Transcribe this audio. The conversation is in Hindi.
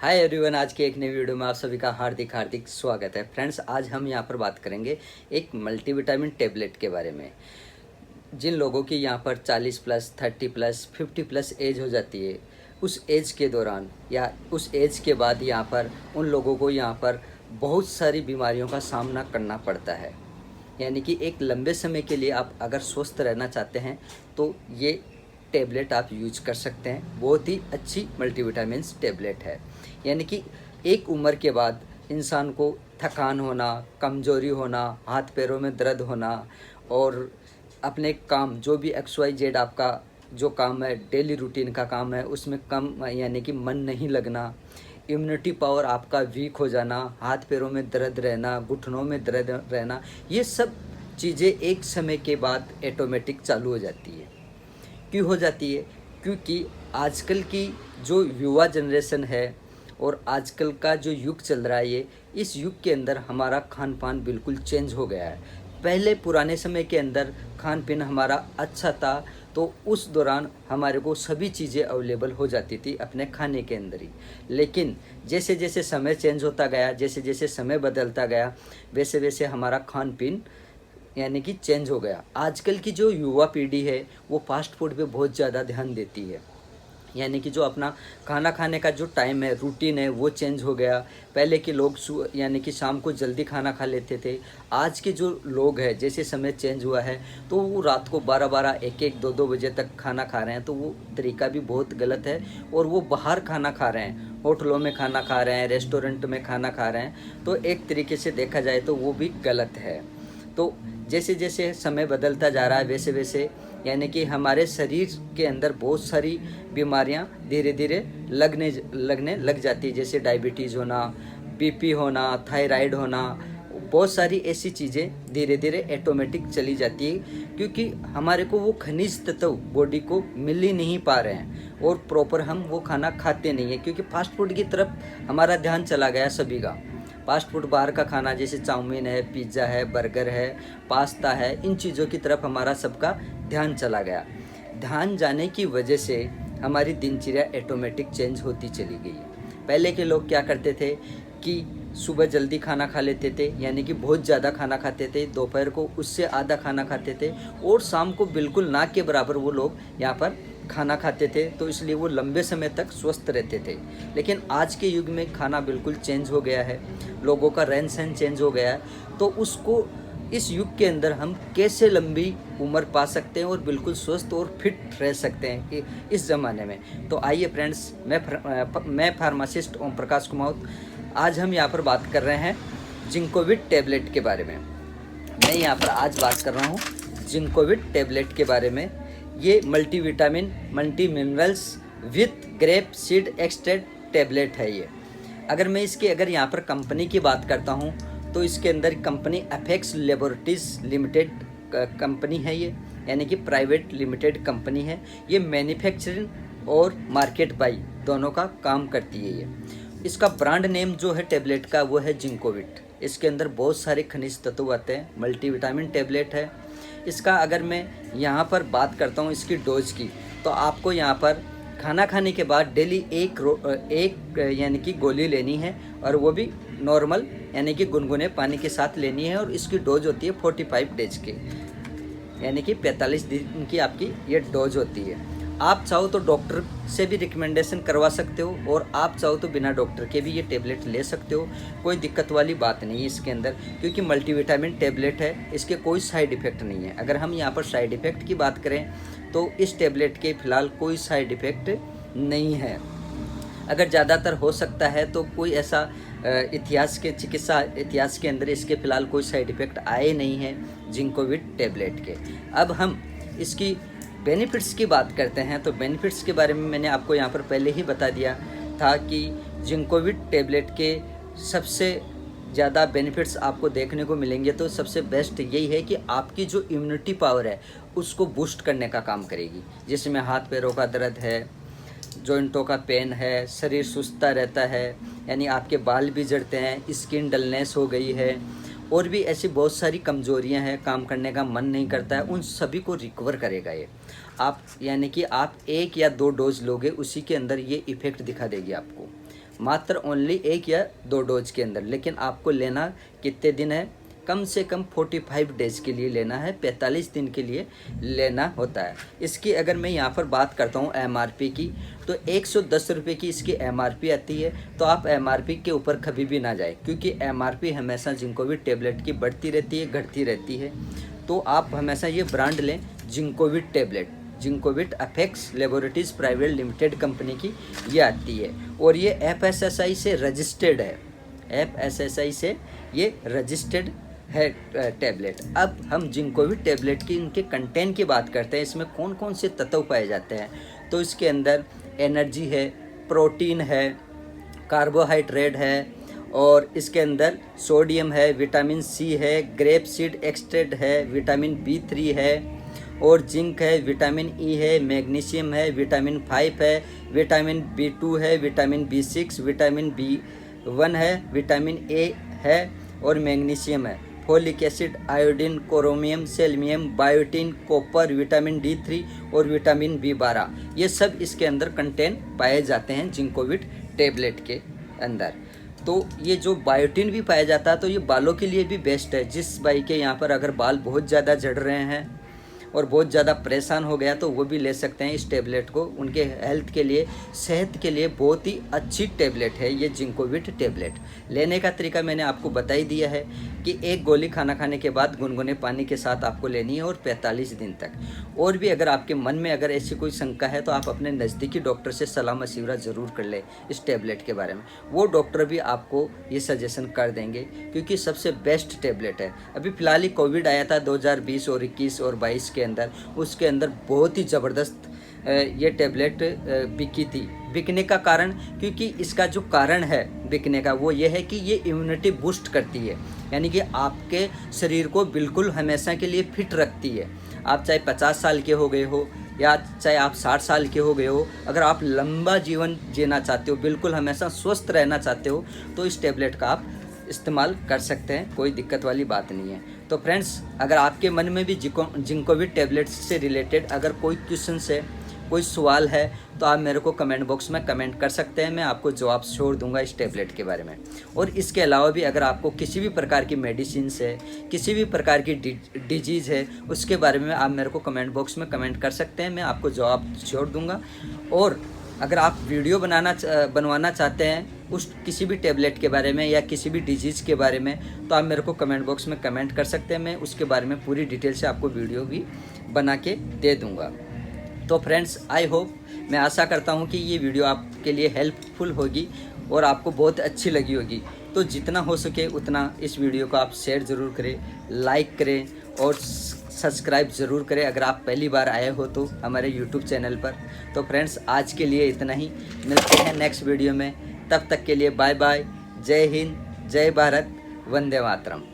हाय एवरीवन, आज के एक नई वीडियो में आप सभी का हार्दिक हार्दिक स्वागत है। फ्रेंड्स, आज हम यहाँ पर बात करेंगे एक मल्टीविटामिन टेबलेट के बारे में। जिन लोगों की यहाँ पर 40 प्लस 30 प्लस 50 प्लस एज हो जाती है, उस एज के दौरान या उस एज के बाद यहाँ पर उन लोगों को यहाँ पर बहुत सारी बीमारियों का सामना करना पड़ता है। यानी कि एक लंबे समय के लिए आप अगर स्वस्थ रहना चाहते हैं तो ये टैबलेट आप यूज कर सकते हैं। बहुत ही अच्छी मल्टीविटामिन्स टैबलेट है। यानी कि एक उम्र के बाद इंसान को थकान होना, कमज़ोरी होना, हाथ पैरों में दर्द होना और अपने काम जो भी XYZ आपका जो काम है, डेली रूटीन का काम है, उसमें कम यानी कि मन नहीं लगना, इम्यूनिटी पावर आपका वीक हो जाना, हाथ पैरों में दर्द रहना, घुटनों में दर्द रहना, ये सब चीज़ें एक समय के बाद ऑटोमेटिक चालू हो जाती है। क्यों हो जाती है? क्योंकि आजकल की जो युवा जनरेशन है और आजकल का जो युग चल रहा है, इस युग के अंदर हमारा खान पान बिल्कुल चेंज हो गया है। पहले पुराने समय के अंदर खान पीन हमारा अच्छा था, तो उस दौरान हमारे को सभी चीज़ें अवेलेबल हो जाती थी अपने खाने के अंदर ही। लेकिन जैसे जैसे समय चेंज होता गया, जैसे जैसे समय बदलता गया, वैसे वैसे हमारा खान पीन यानी कि चेंज हो गया। आजकल की जो युवा पीढ़ी है वो फास्ट फूड पे बहुत ज़्यादा ध्यान देती है। यानी कि जो अपना खाना खाने का जो टाइम है, रूटीन है, वो चेंज हो गया। पहले के लोग यानी कि शाम को जल्दी खाना खा लेते थे। आज के जो लोग हैं, जैसे समय चेंज हुआ है तो वो रात को 12-12, 1-1, 2-2 बजे तक खाना खा रहे हैं। तो वो तरीका भी बहुत गलत है और वो बाहर खाना खा रहे हैं, होटलों में खाना खा रहे हैं, रेस्टोरेंट में खाना खा रहे हैं। तो एक तरीके से देखा जाए तो वो भी गलत है। तो जैसे जैसे समय बदलता जा रहा है, वैसे वैसे यानी कि हमारे शरीर के अंदर बहुत सारी बीमारियां धीरे धीरे लगने लग जाती है। जैसे डायबिटीज़ होना, बीपी होना, थायराइड होना, बहुत सारी ऐसी चीज़ें धीरे धीरे ऑटोमेटिक चली जाती है। क्योंकि हमारे को वो खनिज तत्व बॉडी को मिल ही नहीं पा रहे हैं और प्रॉपर हम वो खाना खाते नहीं हैं। क्योंकि फास्ट फूड की तरफ हमारा ध्यान चला गया सभी का। फास्ट फूड, बाहर का खाना, जैसे चाउमीन है, पिज़्ज़ा है, बर्गर है, पास्ता है, इन चीज़ों की तरफ हमारा सबका ध्यान चला गया। ध्यान जाने की वजह से हमारी दिनचर्या ऑटोमेटिक चेंज होती चली गई है। पहले के लोग क्या करते थे कि सुबह जल्दी खाना खा लेते थे, यानी कि बहुत ज़्यादा खाना खाते थे, दोपहर को उससे आधा खाना खाते थे और शाम को बिल्कुल ना के बराबर वो लोग यहाँ पर खाना खाते थे। तो इसलिए वो लंबे समय तक स्वस्थ रहते थे। लेकिन आज के युग में खाना बिल्कुल चेंज हो गया है, लोगों का रहन सहन चेंज हो गया है। तो उसको इस युग के अंदर हम कैसे लंबी उम्र पा सकते हैं और बिल्कुल स्वस्थ और फिट रह सकते हैं इस ज़माने में। तो आइए फ्रेंड्स, मैं फार्मासिस्ट ओम प्रकाश कुमार। आज हम यहाँ पर बात कर रहे हैं जिंकोविट टैबलेट के बारे में। मैं यहाँ पर आज बात कर रहा हूँ जिंकोविट टैबलेट के बारे में। ये multivitamin, multi minerals with grape seed extract tablet है ये। अगर यहाँ पर कंपनी की बात करता हूँ तो इसके अंदर company apex laboratories limited company है ये, यानी कि प्राइवेट लिमिटेड कंपनी है। ये मैन्युफैक्चरिंग और मार्केट बाई दोनों का काम करती है ये। इसका ब्रांड नेम जो है टैबलेट का वो है जिंकोविट। इसके अंदर बहुत सारे खनिज तत्व आते हैं, मल्टीविटामिन टैबलेट है। इसका अगर मैं यहाँ पर बात करता हूँ इसकी डोज की, तो आपको यहाँ पर खाना खाने के बाद डेली एक यानी कि गोली लेनी है और वो भी नॉर्मल यानी कि गुनगुने पानी के साथ लेनी है। और इसकी डोज होती है 45 डेज की, यानी कि 45 दिन की आपकी ये डोज होती है। आप चाहो तो डॉक्टर से भी रिकमेंडेशन करवा सकते हो और आप चाहो तो बिना डॉक्टर के भी ये टेबलेट ले सकते हो। कोई दिक्कत वाली बात नहीं है इसके अंदर, क्योंकि मल्टीविटामिन टेबलेट है, इसके कोई साइड इफ़ेक्ट नहीं है। अगर हम यहाँ पर साइड इफ़ेक्ट की बात करें तो इस टेबलेट के फ़िलहाल कोई साइड इफ़ेक्ट नहीं है। अगर ज़्यादातर हो सकता है तो कोई ऐसा चिकित्सा इतिहास के अंदर इसके फ़िलहाल कोई साइड इफ़ेक्ट आए नहीं हैं जिंकोविट टैबलेट के। अब हम इसकी बेनिफिट्स की बात करते हैं। तो बेनिफिट्स के बारे में मैंने आपको यहाँ पर पहले ही बता दिया था कि जिंकोविट टैबलेट के सबसे ज़्यादा बेनिफिट्स आपको देखने को मिलेंगे। तो सबसे बेस्ट यही है कि आपकी जो इम्यूनिटी पावर है उसको बूस्ट करने का काम करेगी। जिसमें हाथ पैरों का दर्द है, जॉइंटों का पेन है, शरीर सुस्ता रहता है, यानी आपके बाल भी झड़ते हैं, स्किन डलनेस हो गई है और भी ऐसी बहुत सारी कमजोरियां हैं, काम करने का मन नहीं करता है, उन सभी को रिकवर करेगा ये। आप यानी कि आप 1 या 2 डोज लोगे, उसी के अंदर ये इफ़ेक्ट दिखा देगी आपको। मात्र ओनली 1 या 2 डोज के अंदर। लेकिन आपको लेना कितने दिन है? कम से कम 45 डेज के लिए लेना है, 45 दिन के लिए लेना होता है। इसकी अगर मैं यहाँ पर बात करता हूँ MRP की, तो 110 रुपये की इसकी MRP आती है। तो आप MRP के ऊपर कभी भी ना जाए, क्योंकि MRP हमेशा जिंकोविट टेबलेट की बढ़ती रहती है, घटती रहती है। तो आप हमेशा ये ब्रांड लें, Zincovit tablet, Zincovit apex laboratories private limited company की ये आती है। और ये FSSAI से रजिस्टर्ड है, FSSAI से ये रजिस्टर्ड है टैबलेट। अब हम जिंकोविट टैबलेट की इनके कंटेंट की बात करते हैं, इसमें कौन कौन से तत्व पाए जाते हैं। तो इसके अंदर एनर्जी है, प्रोटीन है, कार्बोहाइड्रेट है, और इसके अंदर सोडियम है, विटामिन C है, ग्रेप सीड एक्सट्रैक्ट है, विटामिन B3 है, और जिंक है, विटामिन E है, मैग्नीशियम है, विटामिन 5 है, विटामिन B2 है, विटामिन B6, विटामिन B1 है, विटामिन A है, और मैग्नीशियम है, folic acid, iodine, chromium, selenium, biotin, copper, vitamin D3 और विटामिन B12, ये सब इसके अंदर कंटेंट पाए जाते हैं जिंकोविट टेबलेट के अंदर। तो ये जो बायोटिन भी पाया जाता है, तो ये बालों के लिए भी बेस्ट है। जिस भाई के यहाँ पर अगर बाल बहुत ज़्यादा झड़ रहे हैं और बहुत ज़्यादा परेशान हो गया, तो वो भी ले सकते हैं इस टेबलेट को। उनके हेल्थ के लिए, सेहत के लिए बहुत ही अच्छी टेबलेट है ये जिंकोविट टेबलेट। लेने का तरीका मैंने आपको बता ही दिया है कि 1 गोली खाना खाने के बाद गुनगुने पानी के साथ आपको लेनी है, और 45 दिन तक। और भी अगर आपके मन में अगर ऐसी कोई शंका है, तो आप अपने नज़दीकी डॉक्टर से सलाह मशवरा ज़रूर कर लें इस टेबलेट के बारे में। वो डॉक्टर भी आपको ये सजेशन कर देंगे, क्योंकि सबसे बेस्ट टेबलेट है। अभी फ़िलहाल ही कोविड आया था 2020 और 21 और 22 के अंदर, उसके अंदर बहुत ही ज़बरदस्त ये टेबलेट बिकी थी। बिकने का कारण, क्योंकि इसका जो कारण है बिकने का, वो ये है कि ये इम्यूनिटी बूस्ट करती है, यानी कि आपके शरीर को बिल्कुल हमेशा के लिए फिट रखती है। आप चाहे 50 साल के हो गए हो या चाहे आप 60 साल के हो गए हो, अगर आप लंबा जीवन जीना चाहते हो, बिल्कुल हमेशा स्वस्थ रहना चाहते हो, तो इस टेबलेट का आप इस्तेमाल कर सकते हैं, कोई दिक्कत वाली बात नहीं है। तो फ्रेंड्स, अगर आपके मन में भी जिंकोविट टेबलेट से रिलेटेड अगर कोई क्वेश्चन है, कोई सवाल है, तो आप मेरे को कमेंट बॉक्स में कमेंट कर सकते हैं, मैं आपको जवाब छोड़ दूंगा इस टेबलेट के बारे में। और इसके अलावा भी अगर आपको किसी भी प्रकार की मेडिसिन है, किसी भी प्रकार की डिजीज़ है, उसके बारे में आप मेरे को कमेंट बॉक्स में कमेंट कर सकते हैं, मैं आपको जवाब छोड़ दूंगा। और अगर आप वीडियो बनवाना चाहते हैं उस किसी भी टेबलेट के बारे में या किसी भी डिजीज़ के बारे में, तो आप मेरे को कमेंट बॉक्स में कमेंट कर सकते हैं, मैं उसके बारे में पूरी डिटेल से आपको वीडियो भी बना के दे दूँगा। तो फ्रेंड्स, आई होप, मैं आशा करता हूँ कि ये वीडियो आपके लिए हेल्पफुल होगी और आपको बहुत अच्छी लगी होगी। तो जितना हो सके उतना इस वीडियो को आप शेयर ज़रूर करें, लाइक करें और सब्सक्राइब ज़रूर करें अगर आप पहली बार आए हो तो हमारे यूट्यूब चैनल पर। तो फ्रेंड्स, आज के लिए इतना ही, मिलते हैं नेक्स्ट वीडियो में। तब तक के लिए बाय बाय, जय हिंद, जय भारत, वंदे मातरम।